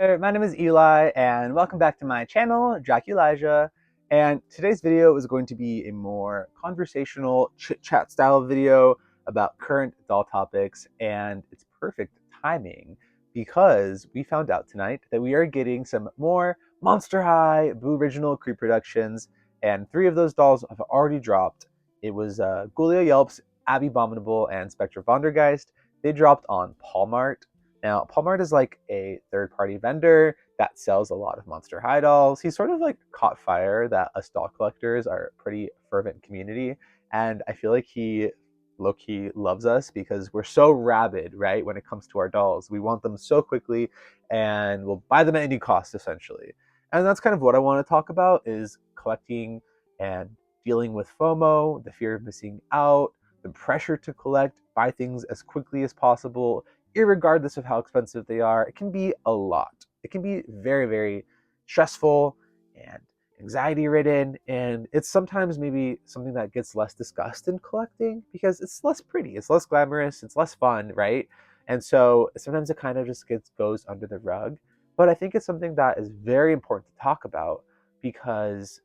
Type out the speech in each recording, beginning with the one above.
My name is Eli, and welcome back to my channel, Draculija. And today's video is going to be a more conversational chit-chat style video about current doll topics, and it's perfect timing because we found out tonight that we are getting some more Monster High Boo-riginal Creeproductions, and 3 of those dolls have already dropped. It was Ghoulia Yelps, Abby Abominable, and Spectre Vondergeist. They dropped on Palmart. Now, Palmart is like a third-party vendor that sells a lot of Monster High dolls. He's sort of like caught fire that us doll collectors are a pretty fervent community, and I feel like he low-key loves us because we're so rabid, right, when it comes to our dolls. We want them so quickly, and we'll buy them at any cost, essentially. And that's kind of what I want to talk about, is collecting and dealing with FOMO, the fear of missing out, the pressure to collect, buy things as quickly as possible, irregardless of how expensive they are. It can be a lot. It can be very, very stressful and anxiety ridden. And it's sometimes maybe something that gets less discussed in collecting because it's less pretty, it's less glamorous, it's less fun, right? And so sometimes it kind of just goes under the rug. But I think it's something that is very important to talk about because,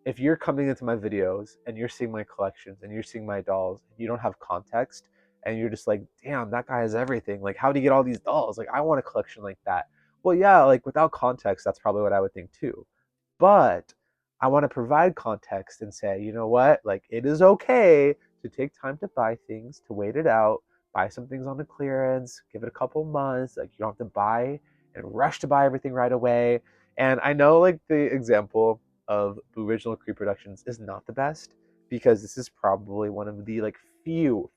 if you're coming into my videos and you're seeing my collections and you're seeing my dolls, you don't have context, and you're just like, damn, that guy has everything. Like, how do you get all these dolls? Like, I want a collection like that. Well, yeah, like without context, that's probably what I would think too. But I want to provide context and say, you know what? Like, it is okay to take time to buy things, to wait it out, buy some things on the clearance, give it a couple months. Like, you don't have to buy and rush to buy everything right away. And I know, like, the example of Boo-riginal Creeproductions is not the best because this is probably one of the like few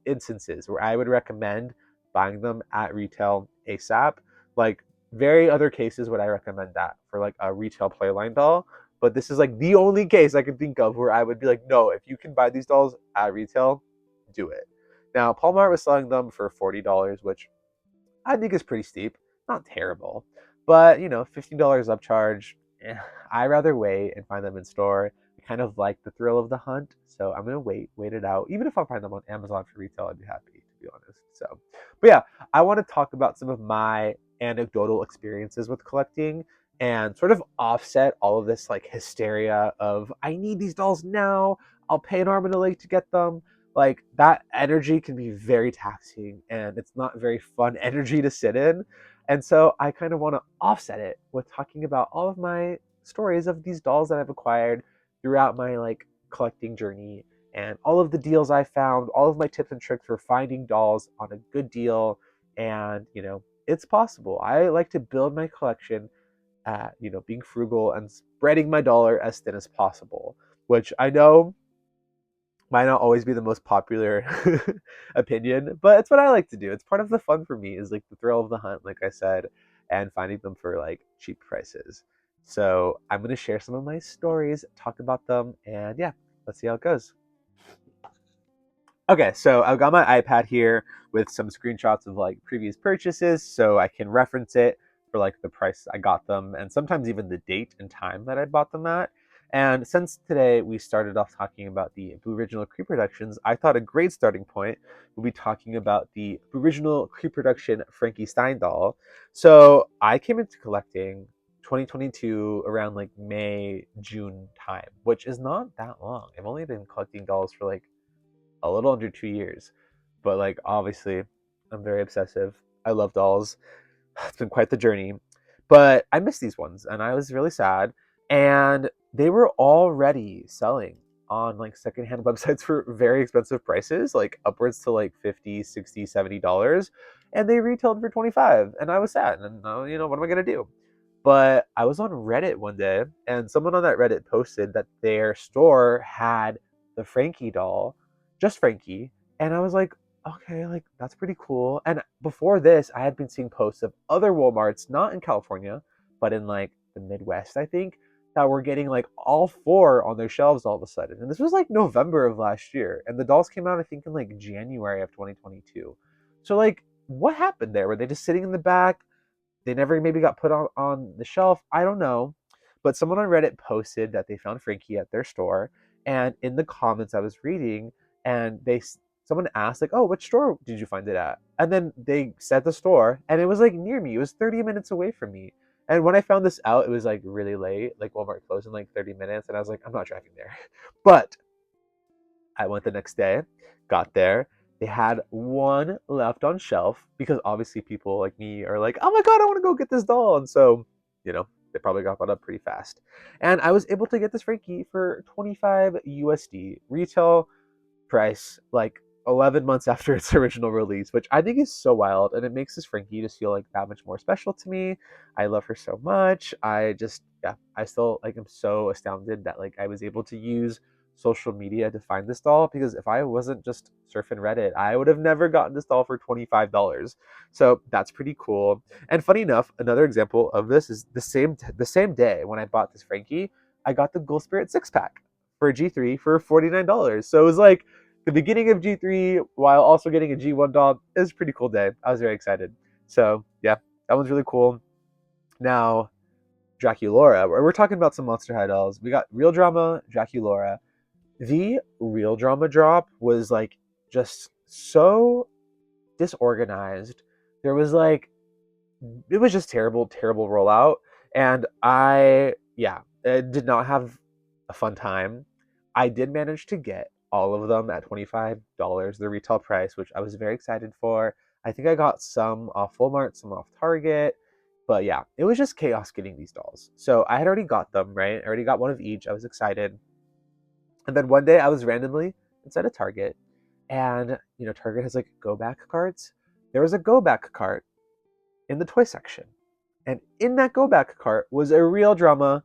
instances where I would recommend buying them at retail ASAP. Like, very other cases would I recommend that for like a retail playline doll, but this is like the only case I can think of where I would be like, no, if you can buy these dolls at retail, do it. Now, Palmart was selling them for $40, which I think is pretty steep. Not terrible, but $15 upcharge. I rather wait and find them in store. I kind of like the thrill of the hunt, so I'm gonna wait it out. Even if I find them on Amazon for retail, I'd be happy, to be honest. So, but yeah, I want to talk about some of my anecdotal experiences with collecting and sort of offset all of this like hysteria of I need these dolls now. I'll pay an arm and a leg to get them. Like, that energy can be very taxing and it's not very fun energy to sit in. And so I kind of want to offset it with talking about all of my stories of these dolls that I've acquired throughout my like collecting journey, and all of the deals I found, all of my tips and tricks for finding dolls on a good deal. And it's possible. I like to build my collection at being frugal and spreading my dollar as thin as possible, which I know might not always be the most popular opinion, but it's what I like to do. It's part of the fun for me, is like the thrill of the hunt, like I said, and finding them for like cheap prices. So I'm going to share some of my stories, talk about them, and yeah, let's see how it goes. Okay, so I've got my iPad here with some screenshots of like previous purchases so I can reference it for like the price I got them, and sometimes even the date and time that I bought them at. And since today we started off talking about the Boo-riginal Creeproductions, I thought a great starting point would be talking about the Boo-riginal Creeproduction Frankie Stein doll. So I came into collecting 2022 around like May, June time, which is not that long. I've only been collecting dolls for like a little under 2 years. But like, obviously, I'm very obsessive. I love dolls. It's been quite the journey. But I missed these ones and I was really sad. And they were already selling on like secondhand websites for very expensive prices, like upwards to like 50, 60, $70. And they retailed for 25. And I was sad. And what am I going to do? But I was on Reddit one day and someone on that Reddit posted that their store had the Frankie doll, just Frankie. And I was like, okay, like that's pretty cool. And before this, I had been seeing posts of other Walmarts, not in California, but in like the Midwest, I think, that were getting like all 4 on their shelves all of a sudden. And this was like November of last year. And the dolls came out, I think, in like January of 2022. So, like, what happened there? Were they just sitting in the back? They never maybe got put on the shelf. I don't know. But someone on Reddit posted that they found Frankie at their store. And in the comments I was reading, and they someone asked like, "Oh, which store did you find it at?" And then they said the store, and it was like near me. It was 30 minutes away from me. And when I found this out, it was like really late. Like Walmart closed in like 30 minutes, and I was like, I'm not driving there. But I went the next day, got there. They had one left on shelf because obviously people like me are like, oh my God, I want to go get this doll. And so, they probably got bought up pretty fast. And I was able to get this Frankie for 25 USD. Retail price like 11 months after its original release, which I think is so wild. And it makes this Frankie just feel like that much more special to me. I love her so much. Yeah, I still like am so astounded that like I was able to use social media to find this doll, because if I wasn't just surfing Reddit, I would have never gotten this doll for $25. So that's pretty cool. And funny enough, another example of this is the same day when I bought this Frankie, I got the Ghoul Spirit 6-pack for G3 for $49. So it was like the beginning of G3 while also getting a G1 doll. It was a pretty cool day. I was very excited. So yeah, that one's really cool. Now, Draculaura. We're talking about some Monster High dolls. We got Real Drama, Draculaura. The Real Drama drop was like just so disorganized. There was like, it was just terrible, terrible rollout. And I did not have a fun time. I did manage to get all of them at $25, the retail price, which I was very excited for. I think I got some off Walmart, some off Target. But yeah, it was just chaos getting these dolls. So I had already got them, right? I already got one of each. I was excited. And then one day I was randomly inside a Target, and Target has like go back carts. There was a go back cart in the toy section. And in that go back cart was a Real Drama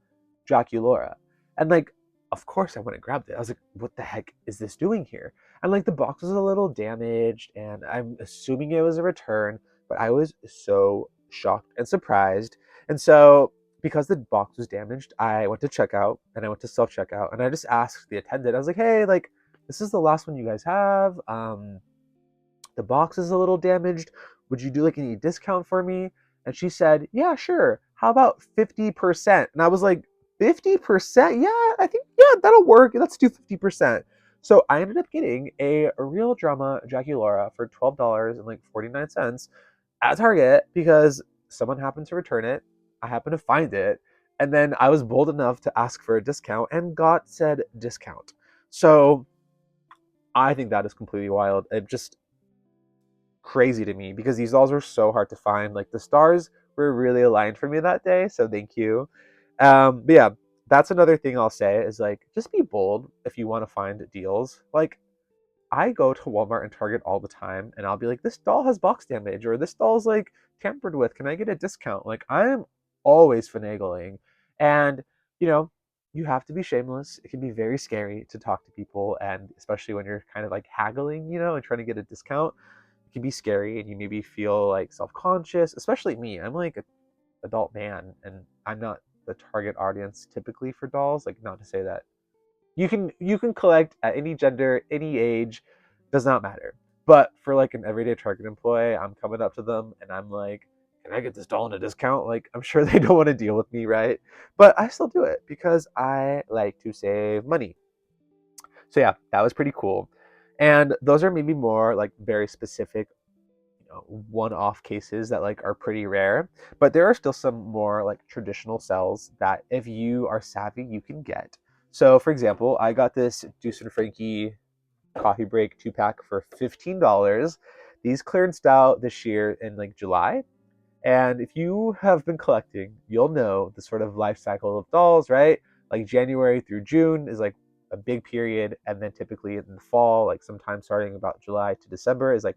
Draculaura. And like, of course I went and grabbed it. I was like, what the heck is this doing here? And like the box was a little damaged, and I'm assuming it was a return, but I was so shocked and surprised. And so because the box was damaged, I went to checkout, and I went to self-checkout, and I just asked the attendant, I was like, hey, like, this is the last one you guys have. The box is a little damaged. Would you do like any discount for me? And she said, yeah, sure. How about 50%? And I was like, 50%? Yeah, I think, yeah, that'll work. Let's do 50%. So I ended up getting a Real Drama Draculaura for $12.49 at Target because someone happened to return it. I happened to find it. And then I was bold enough to ask for a discount and got said discount. So I think that is completely wild. It just crazy to me because these dolls were so hard to find. Like the stars were really aligned for me that day, so thank you. But yeah, that's another thing I'll say is like just be bold if you want to find deals. Like I go to Walmart and Target all the time, and I'll be like, this doll has box damage, or this doll's like tampered with. Can I get a discount? Like I am always finagling, and you know. You have to be shameless. It can be very scary to talk to people, and especially when you're kind of like haggling, and trying to get a discount, can be scary, and you maybe feel like self-conscious, especially me. I'm like an adult man, and I'm not the target audience typically for dolls. Like, not to say that you can collect at any gender, any age, does not matter. But for like an everyday Target employee, I'm coming up to them and I'm like, can I get this doll in a discount? Like, I'm sure they don't want to deal with me, right? But I still do it because I like to save money. So yeah, that was pretty cool. And those are maybe more like very specific, one-off cases that like are pretty rare, but there are still some more like traditional cells that if you are savvy you can get. So for example, I got this Deuce and Frankie coffee break 2-pack for $15. These clearanced out this year in like July. And if you have been collecting, you'll know the sort of life cycle of dolls, right? Like January through June is like a big period, and then typically in the fall, like sometime starting about July to December, is like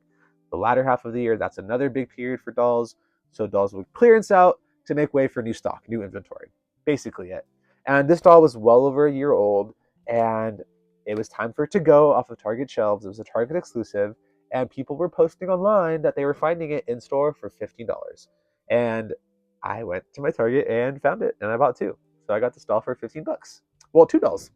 the latter half of the year. That's another big period for dolls. So dolls will clearance out to make way for new stock, new inventory. Basically it. And this doll was well over a year old, and it was time for it to go off of Target shelves. It was a Target exclusive, and people were posting online that they were finding it in store for $15. And I went to my Target and found it, and I bought two. So I got this doll for 15 bucks. Well, $2.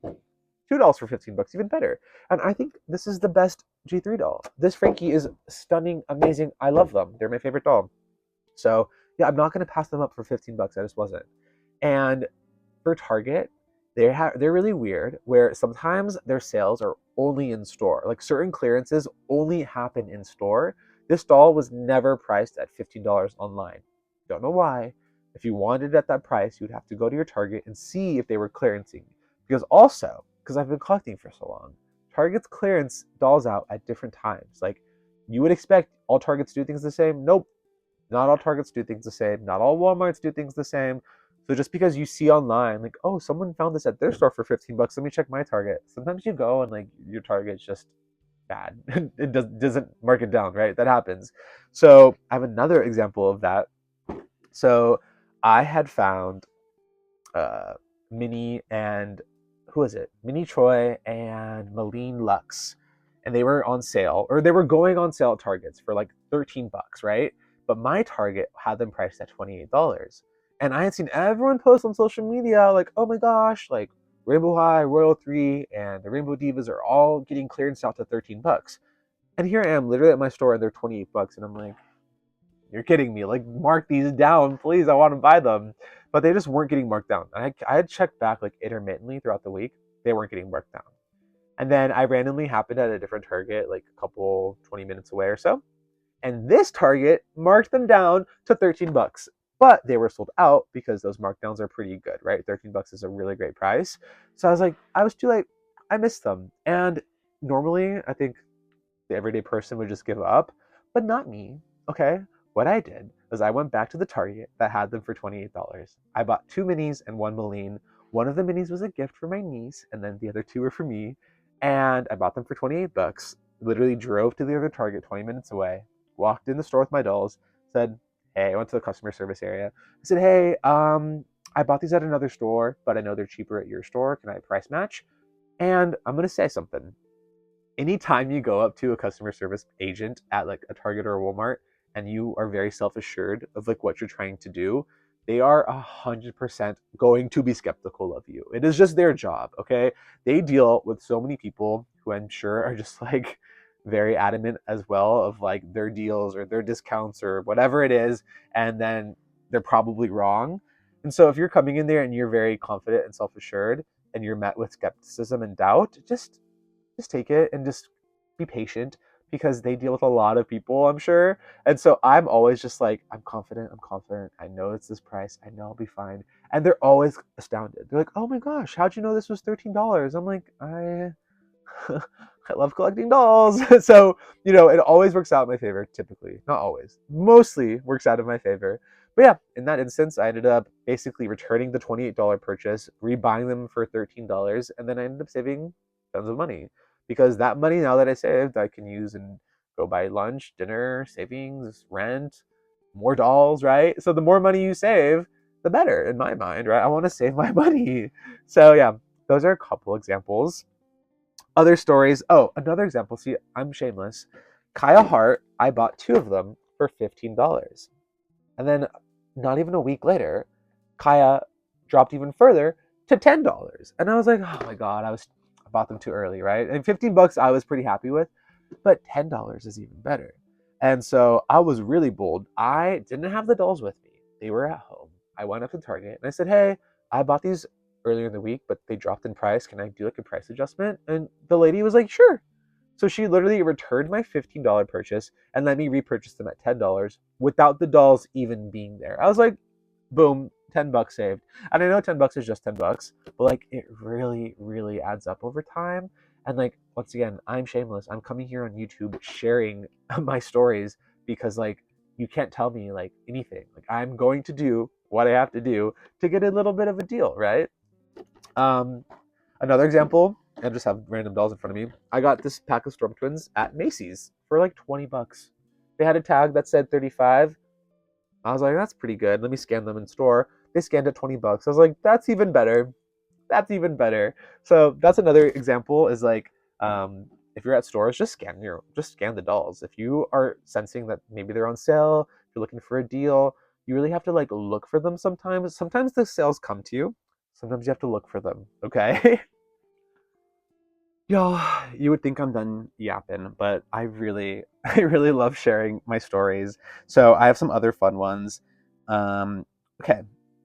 $2 for 15 bucks, even better. And I think this is the best G3 doll. This Frankie is stunning, amazing. I love them. They're my favorite doll. So yeah, I'm not going to pass them up for 15 bucks. I just wasn't. And for Target, they're really weird, where sometimes their sales are only in store. Like certain clearances only happen in store. This doll was never priced at $15 online. Don't know why. If you wanted it at that price, you'd have to go to your Target and see if they were clearancing. Because I've been collecting for so long, Target's clearance dolls out at different times. Like you would expect all Targets do things the same. Nope. Not all Targets do things the same. Not all Walmarts do things the same. So just because you see online, like, oh, someone found this at their store for 15 bucks, let me check my Target. Sometimes you go and like your Target's just bad. It doesn't mark it down, right? That happens. So I have another example of that. So I had found uh, Minnie and who was it? Minnie Troy and Malene Lux, and they were on sale, or they were going on sale at Targets for like 13 bucks, right? But my Target had them priced at $28, and I had seen everyone post on social media like, "Oh my gosh, like Rainbow High, Royal 3, and the Rainbow Divas are all getting clearance out to 13 bucks." And here I am, literally at my store, and they're 28 bucks, and I'm like, you're kidding me. Like, mark these down, please. I want to buy them. But they just weren't getting marked down. I had checked back like intermittently throughout the week. They weren't getting marked down. And then I randomly happened at a different Target, like a couple 20 minutes away or so. And this Target marked them down to 13 bucks. But they were sold out because those markdowns are pretty good, right? 13 bucks is a really great price. So I was like, I was too late. I missed them. And normally, I think the everyday person would just give up, but not me. Okay. What I did was I went back to the Target that had them for $28. I bought 2 minis and 1 Malene. One of the minis was a gift for my niece, and then the other 2 were for me. And I bought them for 28 bucks. Literally drove to the other Target 20 minutes away, walked in the store with my dolls, said, hey, I went to the customer service area. I said, hey, I bought these at another store, but I know they're cheaper at your store. Can I price match? And I'm going to say something. Anytime you go up to a customer service agent at like a Target or a Walmart and you are very self-assured of like what you're trying to do, they are 100% going to be skeptical of you. It is just their job, okay? They deal with so many people who I'm sure are just like very adamant as well of like their deals or their discounts or whatever it is, and then they're probably wrong. And so if you're coming in there and you're very confident and self-assured and you're met with skepticism and doubt, just take it and just be patient because they deal with a lot of people, I'm sure. And so I'm always just like, I'm confident. I know it's this price. I know I'll be fine. And they're always astounded. They're like, oh my gosh, how'd you know this was $13? I'm like, I I love collecting dolls. So, it always works out in my favor, typically. Not always. Mostly works out in my favor. But yeah, in that instance, I ended up basically returning the $28 purchase, rebuying them for $13, and then I ended up saving tons of money. Because that money now that I saved, I can use and go buy lunch, dinner, savings, rent, more dolls, right? So the more money you save, the better in my mind, right? I want to save my money. So yeah, those are a couple examples. Other stories. Oh, another example. See, I'm shameless. Kaya Hart, I bought 2 of them for $15. And then not even a week later, Kaya dropped even further to $10. And I was like, oh my God, I bought them too early, right? And 15 bucks I was pretty happy with, but $10 is even better. And so I was really bold. I didn't have the dolls with me. They were at home. I went up to Target and I said, hey, I bought these earlier in the week, but they dropped in price. Can I do like a price adjustment? And the lady was like, sure. So she literally returned my $15 purchase and let me repurchase them at $10 without the dolls even being there. I was like, boom, 10 bucks saved. And I know 10 bucks is just 10 bucks, but like it really, really adds up over time. And like, once again, I'm shameless. I'm coming here on YouTube sharing my stories because like you can't tell me like anything. Like I'm going to do what I have to do to get a little bit of a deal, right? Another example, I just have random dolls in front of me. I got this pack of Storm Twins at Macy's for like 20 bucks. They had a tag that said 35. I was like, that's pretty good. Let me scan them in store. They scanned at 20 bucks. I was like, that's even better. That's even better. So that's another example is like, if you're at stores, just scan the dolls. If you are sensing that maybe they're on sale, if you're looking for a deal, you really have to like look for them sometimes. Sometimes the sales come to you. Sometimes you have to look for them. Okay. Y'all, you would think I'm done yapping, but I really love sharing my stories. So I have some other fun ones. Okay,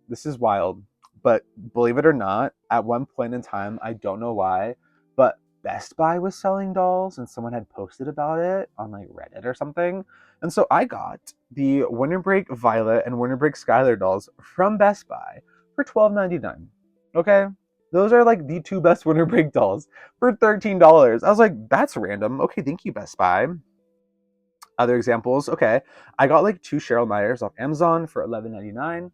this is wild, but believe it or not, at one point in time, I don't know why, but Best Buy was selling dolls and someone had posted about it on like Reddit or something. And so I got the Winter Break Violet and Winter Break Skylar dolls from Best Buy for $12.99. Okay? Those are like the two best Winter Break dolls for $13. I was like, that's random. Okay, thank you, Best Buy. Other examples, okay. I got like two Cheryl Myers off Amazon for $11.99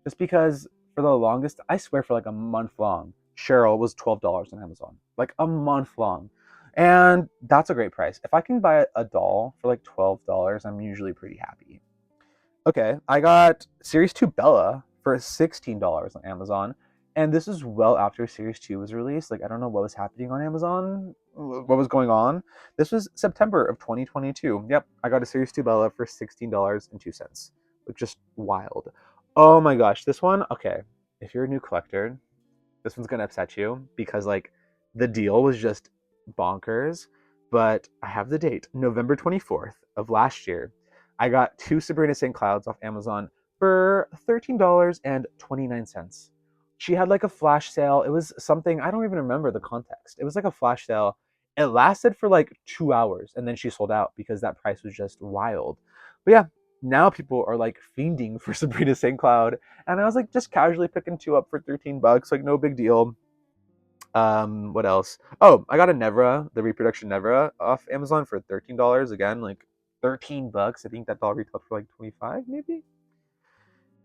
just because for the longest, I swear for like a month long, Cheryl was $12 on Amazon. Like a month long. And that's a great price. If I can buy a doll for like $12, I'm usually pretty happy. Okay, I got Series 2 Bella for $16 on Amazon. And this is well after Series 2 was released. Like, I don't know what was happening on Amazon, what was going on. This was September of 2022. Yep, I got a Series 2 Bella for $16.02, which is just wild. Oh my gosh, this one, okay. If you're a new collector, this one's gonna upset you because, like, the deal was just bonkers. But I have the date, November 24th of last year. I got two Sabrina St. Clouds off Amazon for $13.29. She had like a flash sale. It was something, I don't even remember the context. It was like a flash sale. It lasted for like 2 hours and then she sold out because that price was just wild. But yeah, now people are like fiending for Sabrina St. Cloud. And I was like just casually picking two up for $13, like no big deal. What else? Oh, I got a Nevra, the reproduction Nevra off Amazon for $13 again, like $13. I think that doll retailed for like 25 maybe.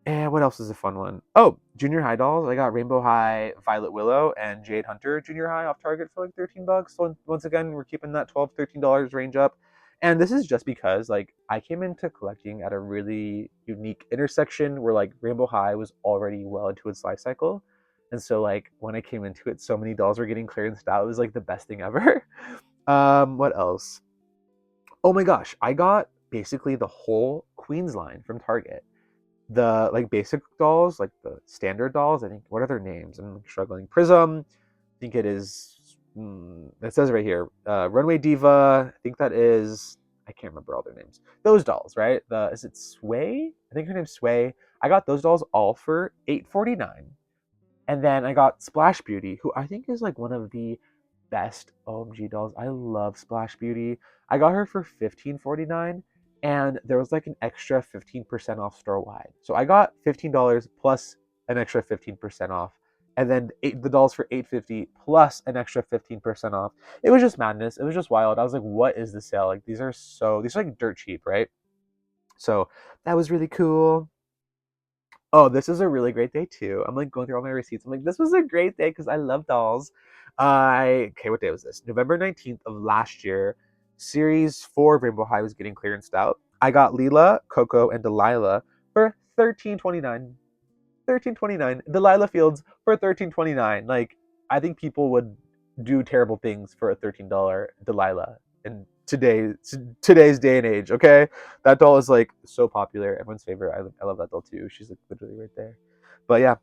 And what else is a fun one? Oh, junior high dolls. I got Rainbow High, Violet Willow, and Jade Hunter junior high off Target for like $13. So once again, we're keeping that $12, $13 range up. And this is just because like I came into collecting at a really unique intersection where like Rainbow High was already well into its life cycle. And so like when I came into it, so many dolls were getting clearanced out. It was like the best thing ever. What else? Oh my gosh, I got basically the whole Queens line from Target. The like basic dolls, like the standard dolls, I think, what are their names? I'm struggling. Prism, I think it is, it says right here, Runway Diva, I think that is, I can't remember all their names. Those dolls, right? Is it Sway? I think her name's Sway. I got those dolls all for $8.49. And then I got Splash Beauty, who I think is like one of the best OMG dolls. I love Splash Beauty. I got her for $15.49, and there was like an extra 15% off store wide. So I got $15 plus an extra 15% off. And then the dolls for $8.50 plus an extra 15% off. It was just madness. It was just wild. I was like, what is the sale? Like these are like dirt cheap, right? So that was really cool. Oh, this is a really great day too. I'm like going through all my receipts. I'm like, this was a great day because I love dolls. Okay, what day was this? November 19th of last year. Series 4 of Rainbow High was getting clearanced out. I got Leela, Coco, and Delilah for $13.29. $13.29. Delilah Fields for $13.29. Like, I think people would do terrible things for a $13 Delilah in today's day and age. Okay, that doll is like so popular, everyone's favorite. I love that doll too. She's like literally right there. But yeah,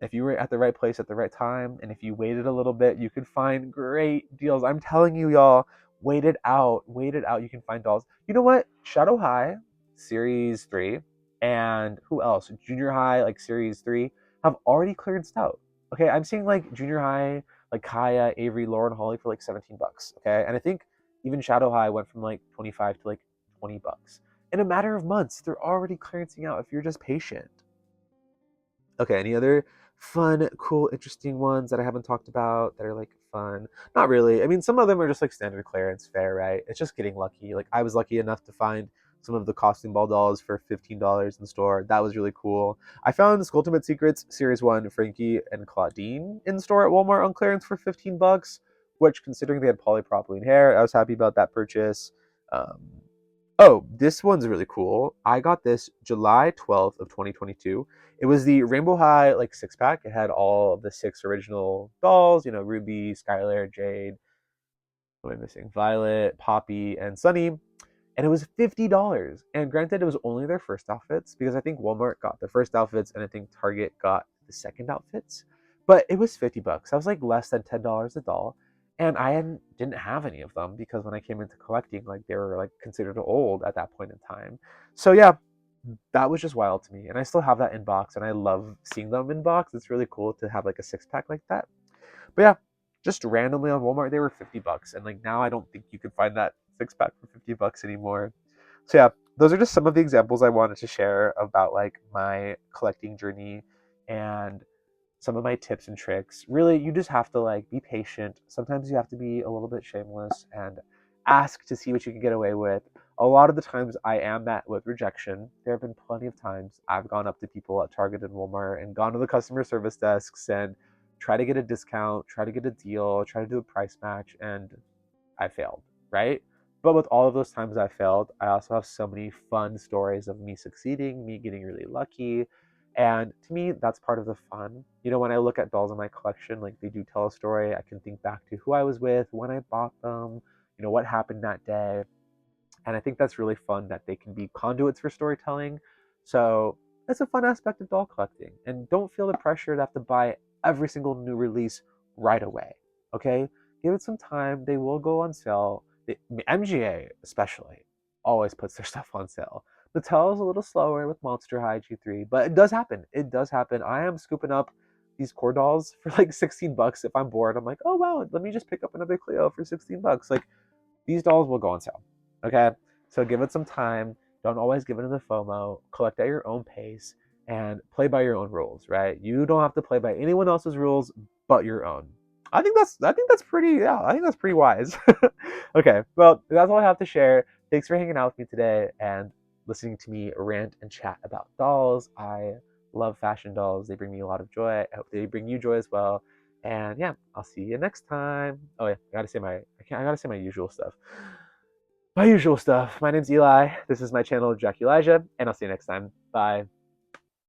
if you were at the right place at the right time, and if you waited a little bit, you could find great deals. I'm telling you, y'all, wait it out. You can find dolls. You know what? Shadow High Series 3 and who else? Junior High, like Series 3, have already clearanced out. Okay, I'm seeing like Junior High, like Kaya, Avery, Lauren, Holly for like $17. Okay, and I think even Shadow High went from like 25 to like $20 in a matter of months. They're already clearancing out if you're just patient. Okay, any other fun, cool, interesting ones that I haven't talked about that are like fun? Not really. I mean, some of them are just like standard clearance fare, right? It's just getting lucky. Like I was lucky enough to find some of the costume ball dolls for $15 in the store. That was really cool. I found Ultimate Secrets Series 1 Frankie and Claudine in the store at Walmart on clearance for $15, which considering they had polypropylene hair, I was happy about that purchase. Um, Oh, this one's really cool. I got this July 12th of 2022. It was the Rainbow High like six pack. It had all of the six original dolls, Ruby, Skylar, Jade, what am I missing? Violet, Poppy, and Sunny. And it was $50. And granted, it was only their first outfits because I think Walmart got the first outfits and I think Target got the second outfits. But it was $50. That was like less than $10 a doll. And didn't have any of them because when I came into collecting, like they were like considered old at that point in time. So yeah, that was just wild to me. And I still have that in box, and I love seeing them in box. It's really cool to have like a 6-pack like that. But yeah, just randomly on Walmart, they were $50. And like now I don't think you could find that 6-pack for $50 anymore. So yeah, those are just some of the examples I wanted to share about like my collecting journey and some of my tips and tricks. Really, you just have to like be patient. Sometimes you have to be a little bit shameless and ask to see what you can get away with. A lot of the times I am met with rejection. There have been plenty of times I've gone up to people at Target and Walmart and gone to the customer service desks and try to get a discount, try to get a deal, try to do a price match, and I failed, right? But with all of those times I failed, I also have so many fun stories of me succeeding, me getting really lucky. And to me, that's part of the fun. You know, when I look at dolls in my collection, like they do tell a story. I can think back to who I was with, when I bought them, you know, what happened that day. And I think that's really fun that they can be conduits for storytelling. So it's a fun aspect of doll collecting. And don't feel the pressure to have to buy every single new release right away. Okay? Give it some time. They will go on sale. MGA, especially, always puts their stuff on sale. Mattel is a little slower with Monster High G3, but it does happen. It does happen. I am scooping up these core dolls for like $16 if I'm bored. I'm like, oh wow, let me just pick up another Cleo for $16. Like these dolls will go on sale. Okay? So give it some time. Don't always give it to the FOMO. Collect at your own pace and play by your own rules, right? You don't have to play by anyone else's rules but your own. I think that's pretty wise. Okay, well, that's all I have to share. Thanks for hanging out with me today and listening to me rant and chat about dolls. I love fashion dolls. They bring me a lot of joy. I hope they bring you joy as well. And yeah, I'll see you next time. Oh yeah, I gotta say my usual stuff. My usual stuff. My name's Eli. This is my channel, Jack Elijah, and I'll see you next time. Bye.